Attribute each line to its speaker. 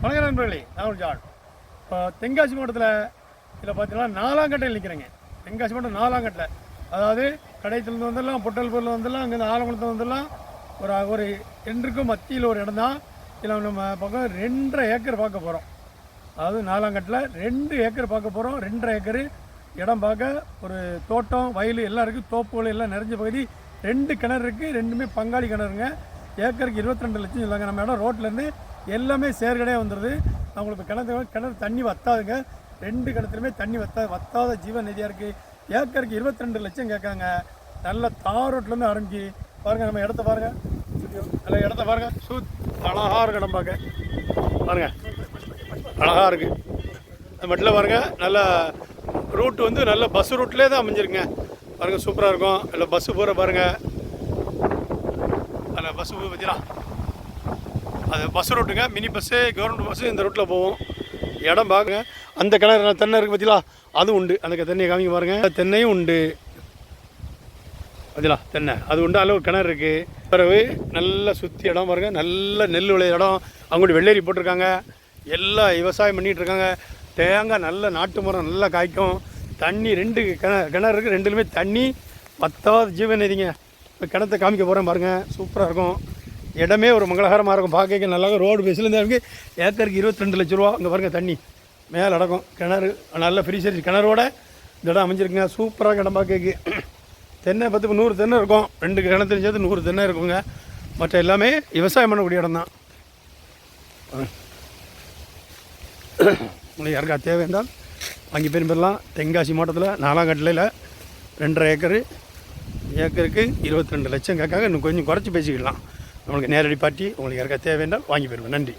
Speaker 1: வணக்கம் நண்பர்களே, நான் ஒரு ஜான். இப்போ தென்காசி மாவட்டத்தில் இதில் பார்த்தீங்கன்னா 4ஆம் கட்டையில் நிற்கிறேங்க. தென்காசி மாவட்டம் 4ஆம் கட்டில், அதாவது கடையத்துலேருந்து வந்துடலாம், பொட்டல்பூரில் வந்துடலாம், அங்கேருந்து ஆலங்குளத்தில் வந்துடலாம். ஒரு 2க்கும் மத்தியில் ஒரு இடம் தான். இதில் நம்ம பக்கம் 2.5 ஏக்கர் பார்க்க போகிறோம். அதாவது 4ஆம் கட்டில் 2 ஏக்கர் பார்க்க போகிறோம். 2.5 ஏக்கர் இடம் பார்க்க ஒரு தோட்டம், வயல் எல்லாம் இருக்குது. தோப்புகள் எல்லாம் நிறைஞ்ச பகுதி. 2 கிணறு இருக்குது. 2மே பங்காளி கிணறுங்க. ஏக்கருக்கு 22 லட்சம் சொல்லுவாங்க. நம்ம இடம் ரோட்லேருந்து எல்லாமே சேர்கடையாக வந்துடுது. அவங்களுக்கு கிணறு தண்ணி வத்தாதுங்க. 2 கிணத்துலையுமே தண்ணி வத்தாத ஜீவ நிதியாக இருக்குது. ஏக்கருக்கு 22 லட்சம் கேட்காங்க. நல்ல தார் ரோட்லேருந்து ஆரம்பிச்சு பாருங்கள். நம்ம இடத்த பாருங்கள், நல்ல இடத்த பாருங்கள். அழகாக இருக்கு இடம் பார்க்க. பாருங்கள், அழகாக இருக்குது. அது மட்டும் பாருங்கள், நல்ல ரூட்டு வந்து நல்ல பஸ் ரூட்லேயே தான் அமைஞ்சிருங்க. பாருங்கள், சூப்பராக இருக்கும். இல்லை பஸ்ஸு போகிற பாருங்கள், அதில் பஸ்ஸு போய் பார்த்தீங்களா, அது பஸ் ரூட்டுங்க. மினி பஸ்ஸு, கவர்மெண்ட் பஸ்ஸு இந்த ரூட்டில் போவோம். இடம் பார்க்குங்க. அந்த கிணறு தென்னை இருக்குது பார்த்தீங்களா, அதுவும் உண்டு. அந்த தென்னையை காமிக்க பாருங்கள், தென்னையும் உண்டு பார்த்தீங்களா, தென்னை அது உண்டு. அதில் ஒரு கிணறு இருக்குது. பிறகு நல்லா சுற்றி இடம் பாருங்கள், நல்ல நெல் விளைய இடம். அவங்கள்ட்ட வெள்ளேரி போட்டிருக்காங்க. எல்லாம் விவசாயம் பண்ணிகிட்டு இருக்காங்க. தேங்காய் நல்ல நாட்டு மரம் நல்லா காய்க்கும். தண்ணி 2 கிணறு இருக்குது. 2லுமே தண்ணி பத்தாவது ஜீவநதிங்க. இப்போ கிணத்தை காமிக்க போகிறேன் பாருங்கள், சூப்பராக இருக்கும். இடமே ஒரு மங்களகரமாக இருக்கும். பார்க்க நல்லா ரோடு பேசிலேருந்து இருக்குது. ஏக்கருக்கு 22 லட்ச ரூபா. இங்கே பாருங்கள், தண்ணி மேலே அடக்கும். கிணறு நல்ல ஃப்ரீசர் கிணறோட இந்த இடம் அமைஞ்சிருக்குங்க. சூப்பராக இடம் பார்க்க. தென்னை 100 தென்னை இருக்கும். 2 கிணத்துல சேர்த்து 100 தென்னை இருக்குங்க. மற்ற எல்லாமே விவசாயம் பண்ணக்கூடிய இடம் தான். உங்களுக்கு யாருக்கா தேவை இருந்தால் வாங்கி பெறலாம். தென்காசி மாவட்டத்தில் 4ஆம் கட்டிலையில் 2.5 ஏக்கரு, ஏக்கருக்கு 22 லட்சம் கேட்காங்க. இன்னும் கொஞ்சம் குறைச்சி பேசிக்கலாம். நம்மளுக்கு நேரடி பார்ட்டி உங்களுக்கு யாருக்கா தேவை என்றால் வாங்கி பெறுவேன். நன்றி.